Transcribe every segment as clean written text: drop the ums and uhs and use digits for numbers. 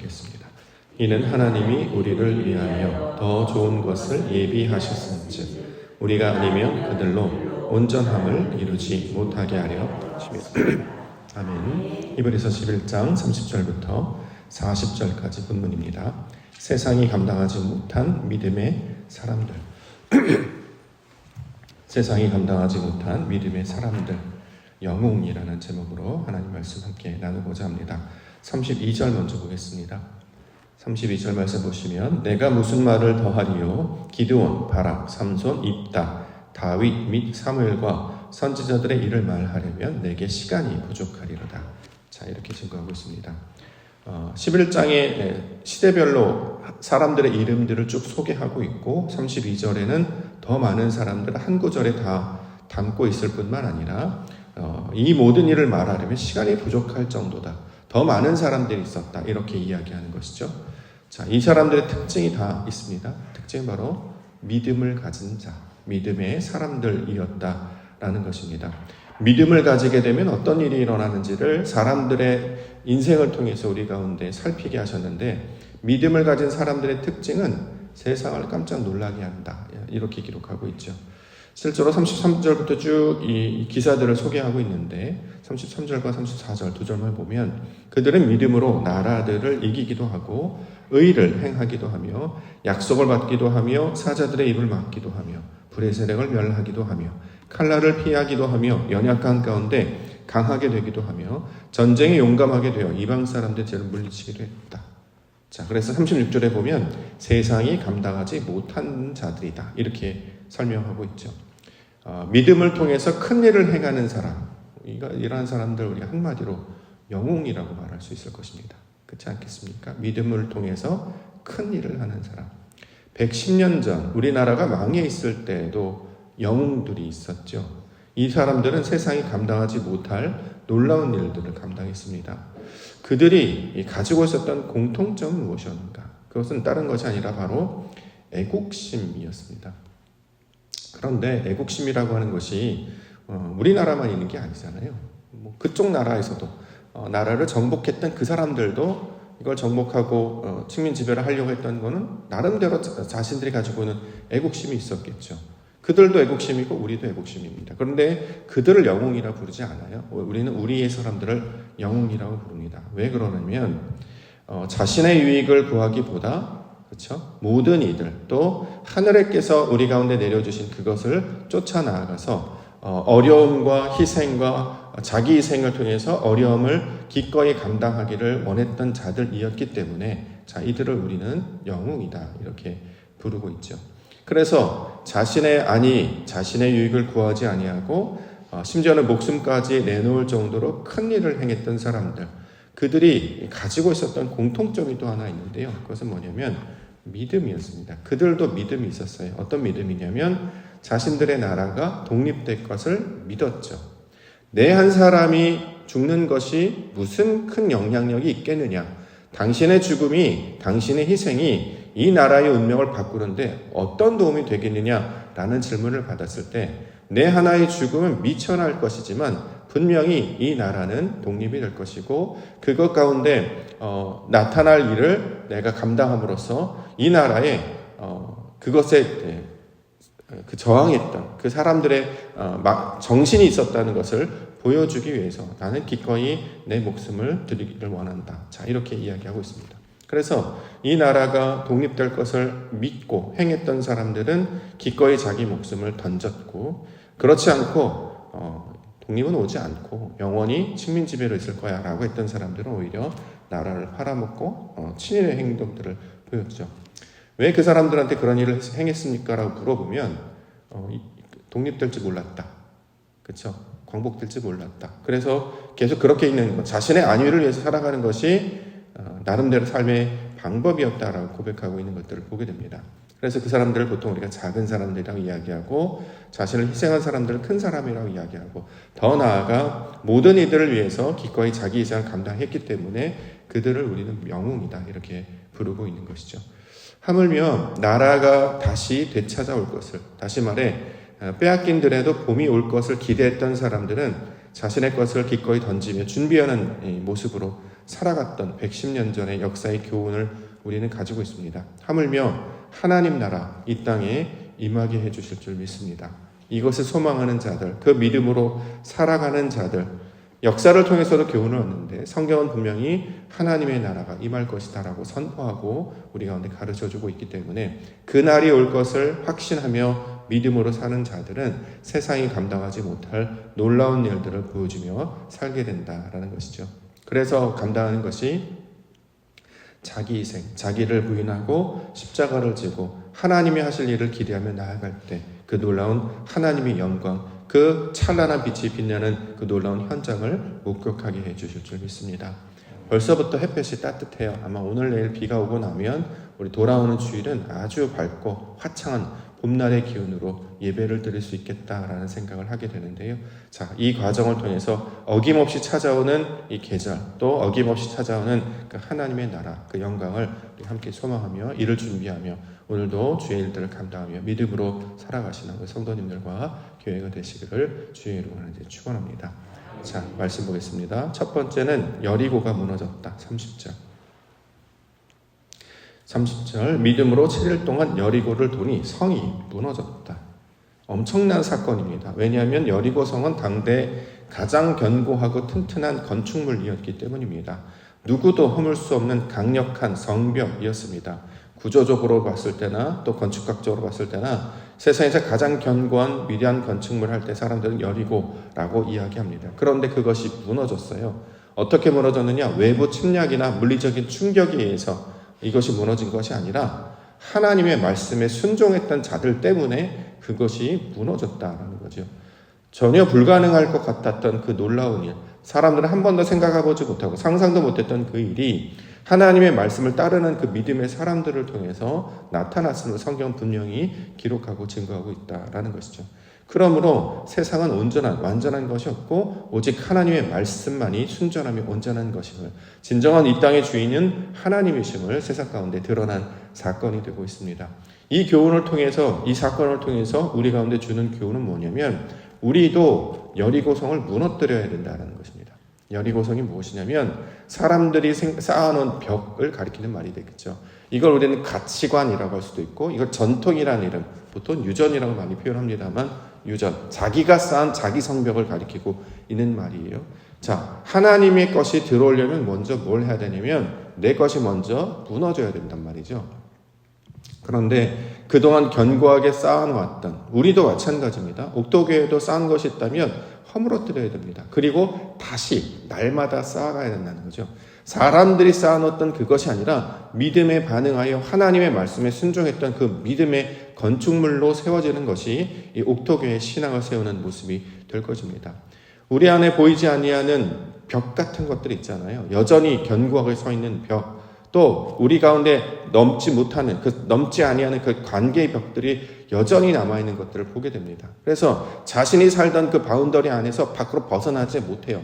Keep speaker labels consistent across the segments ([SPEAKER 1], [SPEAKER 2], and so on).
[SPEAKER 1] 읽겠습니다. 이는 하나님이 우리를 위하여 더 좋은 것을 예비하셨은즉 우리가 아니면 그들로 온전함을 이루지 못하게 하려 하시며. 아멘. 히브리서 11장 30절부터 40절까지 본문입니다. 세상이 감당하지 못한 믿음의 사람들. 세상이 감당하지 못한 믿음의 사람들, 영웅이라는 제목으로 하나님 말씀 함께 나누고자 합니다. 32절 먼저 보겠습니다. 32절 말씀 보시면 내가 무슨 말을 더하리요? 기드온, 바락, 삼손, 입다, 다윗 및 사무엘과 선지자들의 일을 말하려면 내게 시간이 부족하리로다. 자, 이렇게 증거하고 있습니다. 11장에 시대별로 사람들의 이름들을 쭉 소개하고 있고 32절에는 더 많은 사람들을 한 구절에 다 담고 있을 뿐만 아니라 이 모든 일을 말하려면 시간이 부족할 정도다. 더 많은 사람들이 있었다. 이렇게 이야기하는 것이죠. 자, 이 사람들의 특징이 다 있습니다. 특징은 바로 믿음을 가진 자, 믿음의 사람들이었다라는 것입니다. 믿음을 가지게 되면 어떤 일이 일어나는지를 사람들의 인생을 통해서 우리 가운데 살피게 하셨는데, 믿음을 가진 사람들의 특징은 세상을 깜짝 놀라게 한다. 이렇게 기록하고 있죠. 실제로 33절부터 쭉 이 기사들을 소개하고 있는데 33절과 34절 두 절만 보면 그들은 믿음으로 나라들을 이기기도 하고 의를 행하기도 하며 약속을 받기도 하며 사자들의 입을 막기도 하며 불의 세력을 멸하기도 하며 칼날을 피하기도 하며 연약한 가운데 강하게 되기도 하며 전쟁에 용감하게 되어 이방 사람들의 죄를 물리치기도 했다. 자, 그래서 36절에 보면 세상이 감당하지 못한 자들이다. 이렇게 설명하고 있죠. 믿음을 통해서 큰 일을 행하는 사람, 이러한 사람들 우리가 한마디로 영웅이라고 말할 수 있을 것입니다. 그렇지 않겠습니까? 믿음을 통해서 큰 일을 하는 사람. 110년 전 우리나라가 망해 있을 때에도 영웅들이 있었죠. 이 사람들은 세상이 감당하지 못할 놀라운 일들을 감당했습니다. 그들이 가지고 있었던 공통점은 무엇이었는가? 그것은 다른 것이 아니라 바로 애국심이었습니다. 그런데 애국심이라고 하는 것이 우리나라만 있는 게 아니잖아요. 그쪽 나라에서도 나라를 정복했던 그 사람들도 이걸 정복하고 식민 지배를 하려고 했던 거는 나름대로 자신들이 가지고 있는 애국심이 있었겠죠. 그들도 애국심이고 우리도 애국심입니다. 그런데 그들을 영웅이라 부르지 않아요. 우리는 우리의 사람들을 영웅이라고 부릅니다. 왜 그러냐면 자신의 유익을 구하기보다 그렇죠? 모든 이들 또 하늘에께서 우리 가운데 내려주신 그것을 쫓아 나아가서 어려움과 희생과 자기 희생을 통해서 어려움을 기꺼이 감당하기를 원했던 자들이었기 때문에 자, 이들을 우리는 영웅이다 이렇게 부르고 있죠. 그래서 자신의 유익을 구하지 아니하고 심지어는 목숨까지 내놓을 정도로 큰 일을 행했던 사람들, 그들이 가지고 있었던 공통점이 또 하나 있는데요. 그것은 뭐냐면 믿음이었습니다. 그들도 믿음이 있었어요. 어떤 믿음이냐면 자신들의 나라가 독립될 것을 믿었죠. 내 한 사람이 죽는 것이 무슨 큰 영향력이 있겠느냐? 당신의 죽음이, 당신의 희생이 이 나라의 운명을 바꾸는데 어떤 도움이 되겠느냐라는 질문을 받았을 때 내 하나의 죽음은 미천할 것이지만 분명히 이 나라는 독립이 될 것이고 그것 가운데 나타날 일을 내가 감당함으로써 이 나라에 그것에 저항했던 그 사람들의 정신이 있었다는 것을 보여주기 위해서 나는 기꺼이 내 목숨을 드리기를 원한다. 자, 이렇게 이야기하고 있습니다. 그래서 이 나라가 독립될 것을 믿고 행했던 사람들은 기꺼이 자기 목숨을 던졌고, 그렇지 않고 독립은 오지 않고 영원히 식민 지배로 있을 거야 라고 했던 사람들은 오히려 나라를 팔아먹고 친일의 행동들을 보였죠. 왜 그 사람들한테 그런 일을 행했습니까? 라고 물어보면 독립될지 몰랐다. 그렇죠? 광복될지 몰랐다. 그래서 계속 그렇게 있는 것, 자신의 안위를 위해서 살아가는 것이 나름대로 삶의 방법이었다라고 고백하고 있는 것들을 보게 됩니다. 그래서 그 사람들을 보통 우리가 작은 사람들이라고 이야기하고 자신을 희생한 사람들을 큰 사람이라고 이야기하고 더 나아가 모든 이들을 위해서 기꺼이 자기 희생을 감당했기 때문에 그들을 우리는 영웅이다 이렇게 부르고 있는 것이죠. 하물며 나라가 다시 되찾아올 것을, 다시 말해 빼앗긴 들에도 봄이 올 것을 기대했던 사람들은 자신의 것을 기꺼이 던지며 준비하는 이 모습으로 살아갔던 110년 전의 역사의 교훈을 우리는 가지고 있습니다. 하물며 하나님 나라 이 땅에 임하게 해주실 줄 믿습니다. 이것을 소망하는 자들, 그 믿음으로 살아가는 자들, 역사를 통해서도 교훈을 얻는데 성경은 분명히 하나님의 나라가 임할 것이다라고 선포하고 우리 가운데 가르쳐주고 있기 때문에 그 날이 올 것을 확신하며 믿음으로 사는 자들은 세상이 감당하지 못할 놀라운 일들을 보여주며 살게 된다라는 것이죠. 그래서 감당하는 것이 자기 희생, 자기를 부인하고 십자가를 지고 하나님이 하실 일을 기대하며 나아갈 때 그 놀라운 하나님의 영광, 그 찬란한 빛이 빛나는 그 놀라운 현장을 목격하게 해주실 줄 믿습니다. 벌써부터 햇볕이 따뜻해요. 아마 오늘 내일 비가 오고 나면 우리 돌아오는 주일은 아주 밝고 화창한 봄날의 기운으로 예배를 드릴 수 있겠다라는 생각을 하게 되는데요. 자, 이 과정을 통해서 어김없이 찾아오는 이 계절, 또 어김없이 찾아오는 그 하나님의 나라, 그 영광을 우리 함께 소망하며 이를 준비하며 오늘도 주의 일들을 감당하며 믿음으로 살아가시는 우리 성도님들과 교회가 되시기를 주의 이름으로 축원합니다. 자, 말씀 보겠습니다. 첫 번째는 여리고가 무너졌다. 30절 믿음으로 7일 동안 여리고를 도니 성이 무너졌다. 엄청난 사건입니다. 왜냐하면 여리고 성은 당대 가장 견고하고 튼튼한 건축물이었기 때문입니다. 누구도 허물 수 없는 강력한 성벽이었습니다. 구조적으로 봤을 때나 또 건축학적으로 봤을 때나 세상에서 가장 견고한 위대한 건축물 할 때 사람들은 여리고라고 이야기합니다. 그런데 그것이 무너졌어요. 어떻게 무너졌느냐? 외부 침략이나 물리적인 충격에 의해서 이것이 무너진 것이 아니라 하나님의 말씀에 순종했던 자들 때문에 그것이 무너졌다라는 거죠. 전혀 불가능할 것 같았던 그 놀라운 일, 사람들은 한 번도 생각해보지 못하고 상상도 못했던 그 일이 하나님의 말씀을 따르는 그 믿음의 사람들을 통해서 나타났음을 성경은 분명히 기록하고 증거하고 있다라는 것이죠. 그러므로 세상은 완전한 것이 없고 오직 하나님의 말씀만이 순전하며 온전한 것임을, 진정한 이 땅의 주인은 하나님이심을 세상 가운데 드러난 사건이 되고 있습니다. 이 교훈을 통해서, 이 사건을 통해서 우리 가운데 주는 교훈은 뭐냐면 우리도 여리고성을 무너뜨려야 된다는 것입니다. 여리고성이 무엇이냐면 사람들이 쌓아놓은 벽을 가리키는 말이 되겠죠. 이걸 우리는 가치관이라고 할 수도 있고, 이걸 전통이라는 이름, 보통 유전이라고 많이 표현합니다만 유전, 자기가 쌓은 자기 성벽을 가리키고 있는 말이에요. 자, 하나님의 것이 들어오려면 먼저 뭘 해야 되냐면 내 것이 먼저 무너져야 된단 말이죠. 그런데 그동안 견고하게 쌓아놓았던, 우리도 마찬가지입니다. 옥도교회도 쌓은 것이 있다면 허물어뜨려야 됩니다. 그리고 다시 날마다 쌓아가야 된다는 거죠. 사람들이 쌓아놓았던 그것이 아니라 믿음에 반응하여 하나님의 말씀에 순종했던 그 믿음의 건축물로 세워지는 것이 이 옥토교의 신앙을 세우는 모습이 될 것입니다. 우리 안에 보이지 아니하는 벽 같은 것들이 있잖아요. 여전히 견고하게 서 있는 벽, 또 우리 가운데 넘지 아니하는 그 관계의 벽들이 여전히 남아있는 것들을 보게 됩니다. 그래서 자신이 살던 그 바운더리 안에서 밖으로 벗어나지 못해요.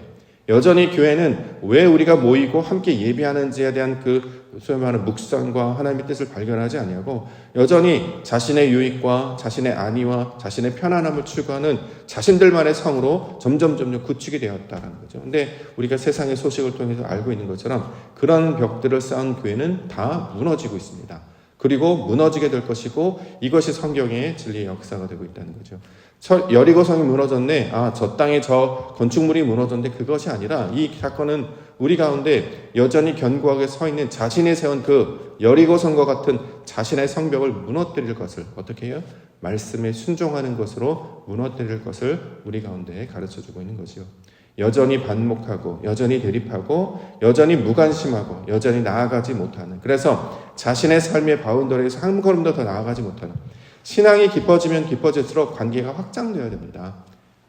[SPEAKER 1] 여전히 교회는 왜 우리가 모이고 함께 예배하는지에 대한 그 소위 말하는 묵상과 하나님의 뜻을 발견하지 아니하고 여전히 자신의 유익과 자신의 안위와 자신의 편안함을 추구하는 자신들만의 성으로 점점 굳히게 되었다는 거죠. 근데 우리가 세상의 소식을 통해서 알고 있는 것처럼 그런 벽들을 쌓은 교회는 다 무너지고 있습니다. 그리고 무너지게 될 것이고 이것이 성경의 진리의 역사가 되고 있다는 거죠. 여리고성이 무너졌네. 저 땅에 저 건축물이 무너졌는데 그것이 아니라 이 사건은 우리 가운데 여전히 견고하게 서 있는 자신이 세운 그 여리고성과 같은 자신의 성벽을 무너뜨릴 것을 어떻게 해요? 말씀에 순종하는 것으로 무너뜨릴 것을 우리 가운데 가르쳐주고 있는 거죠. 여전히 반목하고 여전히 대립하고 여전히 무관심하고 여전히 나아가지 못하는, 그래서 자신의 삶의 바운더리에서 한 걸음도 더 나아가지 못하는, 신앙이 깊어지면 깊어질수록 관계가 확장되어야 됩니다.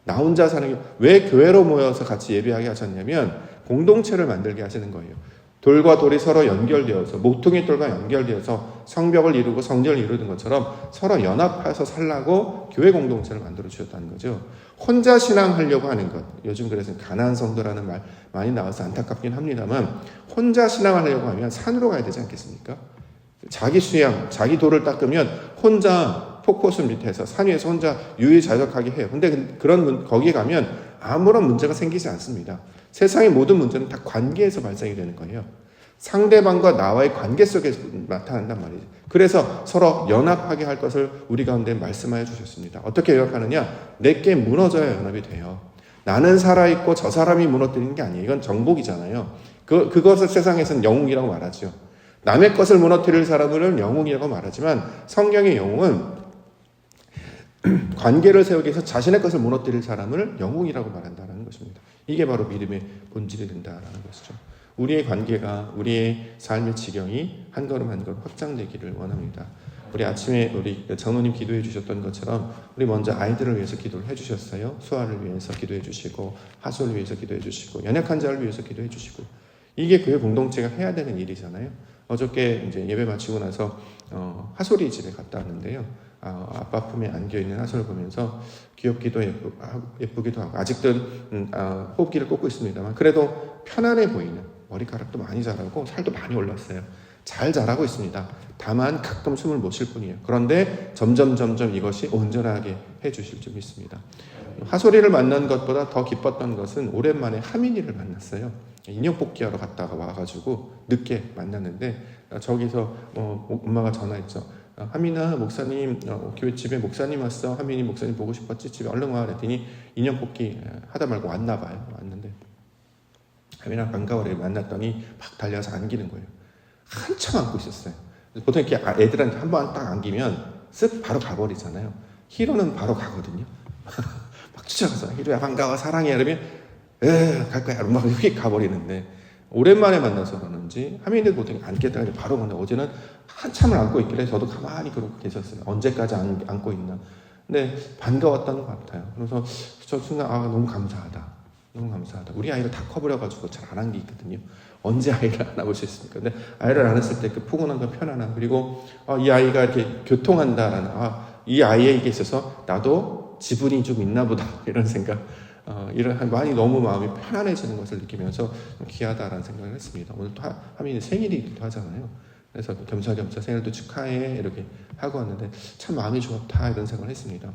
[SPEAKER 1] 나 혼자 사는 게, 왜 교회로 모여서 같이 예배하게 하셨냐면 공동체를 만들게 하시는 거예요. 돌과 돌이 서로 연결되어서, 모퉁이 돌과 연결되어서 성벽을 이루고 성전을 이루는 것처럼 서로 연합해서 살라고 교회 공동체를 만들어 주셨다는 거죠. 혼자 신앙하려고 하는 것, 요즘 그래서 가난한 성도라는 말 많이 나와서 안타깝긴 합니다만, 혼자 신앙하려고 하면 산으로 가야 되지 않겠습니까? 자기 수양, 자기 돌을 닦으면 혼자 폭포수 밑에서 산 위에서 혼자 유유자적하게 해요. 근데 거기 가면 아무런 문제가 생기지 않습니다. 세상의 모든 문제는 다 관계에서 발생이 되는 거예요. 상대방과 나와의 관계 속에서 나타난단 말이죠. 그래서 서로 연합하게 할 것을 우리 가운데 말씀하여 주셨습니다. 어떻게 연합하느냐? 내게 무너져야 연합이 돼요. 나는 살아있고 저 사람이 무너뜨리는 게 아니에요. 이건 정복이잖아요. 그것을 세상에서는 영웅이라고 말하죠. 남의 것을 무너뜨릴 사람을 영웅이라고 말하지만 성경의 영웅은 관계를 세우기 위해서 자신의 것을 무너뜨릴 사람을 영웅이라고 말한다는 것입니다. 이게 바로 믿음의 본질이 된다는 것이죠. 우리의 관계가, 우리의 삶의 지경이 한 걸음 한 걸음 확장되기를 원합니다. 우리 아침에 우리 장로님 기도해 주셨던 것처럼 우리 먼저 아이들을 위해서 기도를 해 주셨어요. 수아를 위해서 기도해 주시고 하솔을 위해서 기도해 주시고 연약한 자를 위해서 기도해 주시고 이게 교회 공동체가 해야 되는 일이잖아요. 어저께 이제 예배 마치고 나서 하솔이 집에 갔다 왔는데요. 아빠 품에 안겨있는 하솔을 보면서 귀엽기도 예쁘기도 하고 아직도 호흡기를 꽂고 있습니다만 그래도 편안해 보이는 머리카락도 많이 자라고 살도 많이 올랐어요. 잘 자라고 있습니다. 다만 가끔 숨을 못 쉴 뿐이에요. 그런데 점점 이것이 온전하게 해주실 줄 믿습니다. 하솔이를 만난 것보다 더 기뻤던 것은 오랜만에 하민이를 만났어요. 인형 뽑기하러 갔다가 와가지고 늦게 만났는데 저기서 엄마가 전화했죠. 하민아 목사님 교회 집에 목사님 왔어. 하민이 목사님 보고 싶었지? 집에 얼른 와. 그랬더니 인형 뽑기 하다 말고 왔나 봐요. 왔는데 하민아 반가워래. 만났더니 막 달려서 안기는 거예요. 한참 안고 있었어요. 보통 이렇게 애들한테 한 번 딱 안기면 쓱 바로 가버리잖아요. 히로는 바로 가거든요. 막 쫓아가서 히로야 반가워 사랑해 이러면 갈 거야 막 휙 가버리는데 오랜만에 만나서 그런지 하민이도 보통 안겠다가 바로 만나. 어제는 한참을 안고 있길래 저도 가만히 그러고 계셨어요. 언제까지 안고 있나. 근데 반가웠다는 것 같아요. 그래서 저 순간 너무 감사하다. 너무 감사하다. 우리 아이를 다 커버려가지고 잘 안 안기거든요. 언제 아이를 안아볼 수 있습니까? 근데 아이를 안았을 때 그 포근함과 편안함 그리고 이 아이가 이렇게 교통한다라는 이 아이에게 있어서 나도 지분이 좀 있나 보다 이런 생각 많이 너무 마음이 편안해지는 것을 느끼면서 좀 귀하다라는 생각을 했습니다. 오늘 또 하민이 생일이기도 하잖아요. 그래서 겸사겸사 생일도 축하해 이렇게 하고 왔는데 참 마음이 좋다 이런 생각을 했습니다.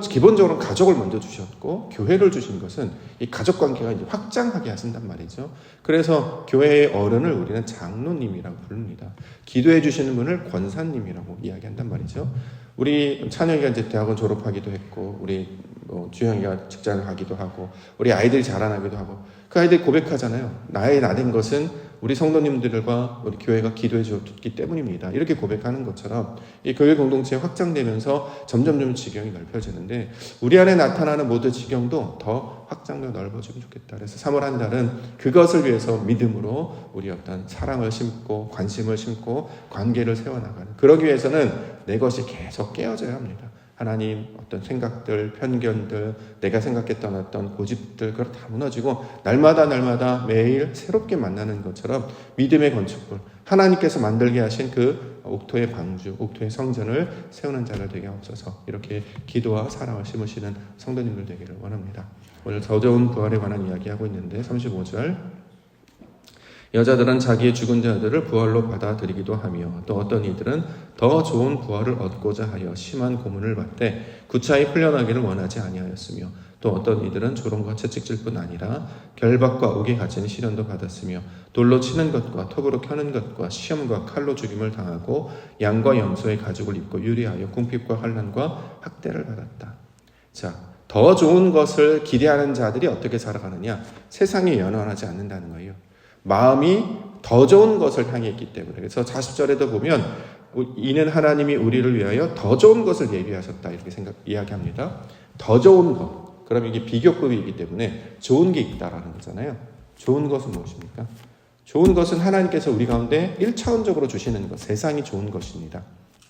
[SPEAKER 1] 기본적으로 가족을 먼저 주셨고 교회를 주신 것은 이 가족 관계가 이제 확장하게 하신단 말이죠. 그래서 교회의 어른을 우리는 장로님이라고 부릅니다. 기도해 주시는 분을 권사님이라고 이야기한단 말이죠. 우리 찬영이가 이제 대학원 졸업하기도 했고 우리 주영이가 직장을 가기도 하고 우리 아이들이 자라나기도 하고 그 아이들이 고백하잖아요. 나의 나된 것은 우리 성도님들과 우리 교회가 기도해 줬기 때문입니다. 이렇게 고백하는 것처럼 이 교회 공동체가 확장되면서 점점 지경이 넓혀지는데 우리 안에 나타나는 모든 지경도 더 확장되어 넓어지면 좋겠다. 그래서 3월 한 달은 그것을 위해서 믿음으로 우리 어떤 사랑을 심고 관심을 심고 관계를 세워나가는 그러기 위해서는 내 것이 계속 깨어져야 합니다. 하나님 어떤 생각들, 편견들, 내가 생각했던 어떤 고집들 그걸 다 무너지고 날마다 매일 새롭게 만나는 것처럼 믿음의 건축물 하나님께서 만들게 하신 그 옥토의 방주, 옥토의 성전을 세우는 자를 되게 하옵소서. 이렇게 기도와 사랑을 심으시는 성도님들 되기를 원합니다. 오늘 더 좋은 부활에 관한 이야기하고 있는데 35절 여자들은 자기의 죽은 자들을 부활로 받아들이기도 하며 또 어떤 이들은 더 좋은 부활을 얻고자 하여 심한 고문을 받되 구차히 풀려나기를 원하지 아니하였으며 또 어떤 이들은 조롱과 채찍질 뿐 아니라 결박과 옥에 갇히는 시련도 받았으며 돌로 치는 것과 톱으로 켜는 것과 시험과 칼로 죽임을 당하고 양과 염소의 가죽을 입고 유리하여 궁핍과 환난과 학대를 받았다. 자, 더 좋은 것을 기대하는 자들이 어떻게 살아가느냐? 세상에 연연하지 않는다는 거예요. 마음이 더 좋은 것을 향해 있기 때문에. 그래서 40절에도 보면 이는 하나님이 우리를 위하여 더 좋은 것을 예비하셨다 이렇게 이야기합니다. 더 좋은 것. 그럼 이게 비교급이기 때문에 좋은 게 있다라는 거잖아요. 좋은 것은 무엇입니까? 좋은 것은 하나님께서 우리 가운데 1차원적으로 주시는 것. 세상이 좋은 것입니다.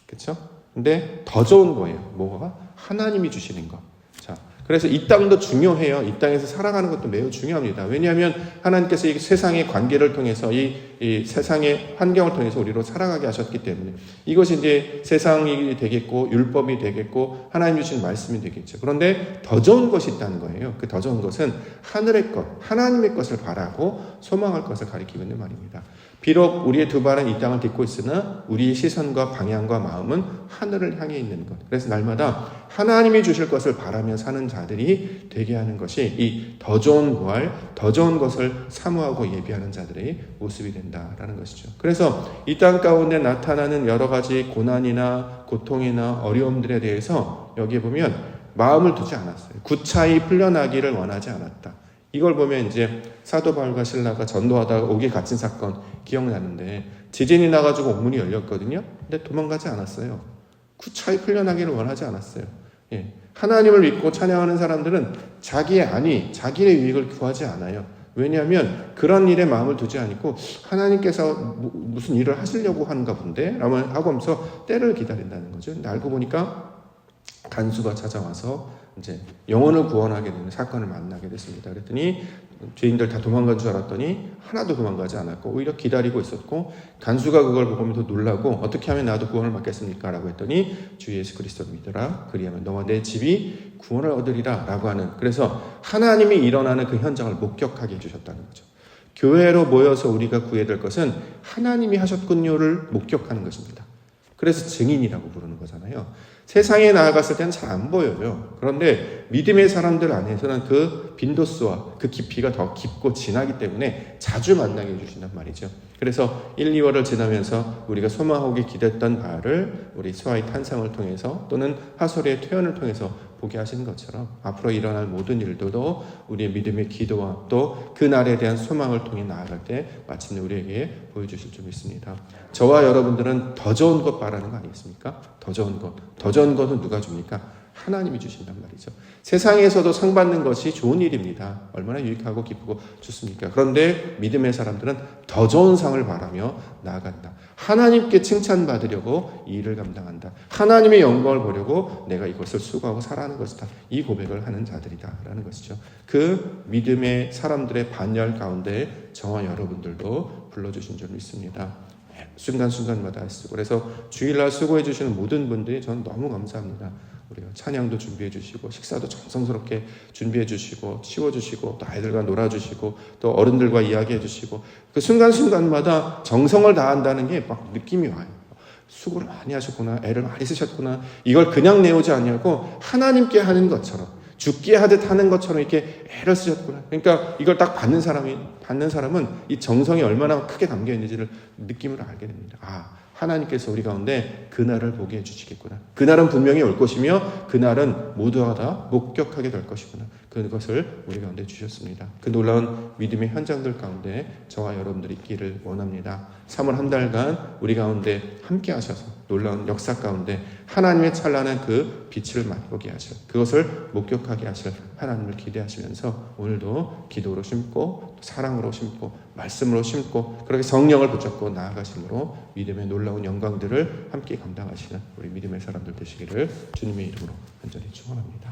[SPEAKER 1] 그렇죠? 근데 더 좋은 거예요. 뭐가? 하나님이 주시는 것. 자, 그래서 이 땅도 중요해요. 이 땅에서 살아가는 것도 매우 중요합니다. 왜냐하면 하나님께서 이 세상의 관계를 통해서 이 세상의 환경을 통해서 우리로 살아가게 하셨기 때문에 이것이 이제 세상이 되겠고 율법이 되겠고 하나님 주신 말씀이 되겠죠. 그런데 더 좋은 것이 있다는 거예요. 그 더 좋은 것은 하늘의 것, 하나님의 것을 바라고 소망할 것을 가리키고 있는 말입니다. 비록 우리의 두 발은 이 땅을 딛고 있으나 우리의 시선과 방향과 마음은 하늘을 향해 있는 것. 그래서 날마다 하나님이 주실 것을 바라며 사는 자들이 되게 하는 것이 이 더 좋은 부활, 더 좋은 것을 사모하고 예비하는 자들의 모습이 된다라는 것이죠. 그래서 이 땅 가운데 나타나는 여러 가지 고난이나 고통이나 어려움들에 대해서 여기에 보면 마음을 두지 않았어요. 구차히 풀려나기를 원하지 않았다. 이걸 보면 이제 사도 바울과 실라가 전도하다가 옥에 갇힌 사건 기억나는데 지진이 나가지고 옥문이 열렸거든요. 근데 도망가지 않았어요. 구차히 풀려나기를 원하지 않았어요. 예. 하나님을 믿고 찬양하는 사람들은 자기의 안위, 자기의 유익을 구하지 않아요. 왜냐하면 그런 일에 마음을 두지 않고 하나님께서 무슨 일을 하시려고 하는가 본데 라고 하면서 때를 기다린다는 거죠. 근데 알고 보니까 간수가 찾아와서 이제 영혼을 구원하게 되는 사건을 만나게 됐습니다. 그랬더니 죄인들 다 도망간 줄 알았더니 하나도 도망가지 않았고 오히려 기다리고 있었고 간수가 그걸 보면서 놀라고 어떻게 하면 나도 구원을 받겠습니까? 라고 했더니 주 예수 그리스도를 믿으라. 그리하면 너와 내 집이 구원을 얻으리라 라고 하는, 그래서 하나님이 일어나는 그 현장을 목격하게 해주셨다는 거죠. 교회로 모여서 우리가 구해야 될 것은 하나님이 하셨군요를 목격하는 것입니다. 그래서 증인이라고 부르는 거잖아요. 세상에 나아갔을 때는 잘 안 보여요. 그런데 믿음의 사람들 안에서는 그 빈도수와 그 깊이가 더 깊고 진하기 때문에 자주 만나게 해주신단 말이죠. 그래서 1, 2월을 지나면서 우리가 소망하고 기댔던 바를 우리 수아의 탄생을 통해서 또는 하솔의 퇴원을 통해서 보게 하시는 것처럼 앞으로 일어날 모든 일들도 우리의 믿음의 기도와 또 그날에 대한 소망을 통해 나아갈 때 마침내 우리에게 보여주실 줄 믿습니다. 저와 여러분들은 더 좋은 것 바라는 거 아니겠습니까? 더 좋은 것. 더 좋은 것은 누가 줍니까? 하나님이 주신단 말이죠. 세상에서도 상 받는 것이 좋은 일입니다. 얼마나 유익하고 기쁘고 좋습니까? 그런데 믿음의 사람들은 더 좋은 상을 바라며 나아간다. 하나님께 칭찬받으려고 이 일을 감당한다. 하나님의 영광을 보려고 내가 이것을 수고하고 살아가는 것이다. 이 고백을 하는 자들이다라는 것이죠. 그 믿음의 사람들의 반열 가운데 저와 여러분들도 불러주신 줄 믿습니다. 순간순간마다 하시고, 그래서 주일날 수고해 주시는 모든 분들이 저는 너무 감사합니다. 우리가 찬양도 준비해 주시고 식사도 정성스럽게 준비해 주시고 치워주시고 또 아이들과 놀아주시고 또 어른들과 이야기해 주시고 그 순간순간마다 정성을 다한다는 게 막 느낌이 와요. 수고를 많이 하셨구나, 애를 많이 쓰셨구나. 이걸 그냥 내오지 않냐고 하나님께 하는 것처럼, 죽게 하듯 하는 것처럼 이렇게 애를 쓰셨구나. 그러니까 이걸 딱 받는 사람은 이 정성이 얼마나 크게 담겨 있는지를 느낌을 알게 됩니다. 아, 하나님께서 우리 가운데 그날을 보게 해주시겠구나. 그날은 분명히 올 것이며 그날은 모두가 다 목격하게 될 것이구나. 그것을 우리 가운데 주셨습니다. 그 놀라운 믿음의 현장들 가운데 저와 여러분들이 있기를 원합니다. 3월 한 달간 우리 가운데 함께 하셔서 놀라운 역사 가운데 하나님의 찬란한 그 빛을 맛보게 하실, 그것을 목격하게 하실 하나님을 기대하시면서 오늘도 기도로 심고 사랑으로 심고 말씀으로 심고 그렇게 성령을 붙잡고 나아가심으로 믿음의 놀라운 영광들을 함께 감당하시는 우리 믿음의 사람들 되시기를 주님의 이름으로 간절히 축원합니다.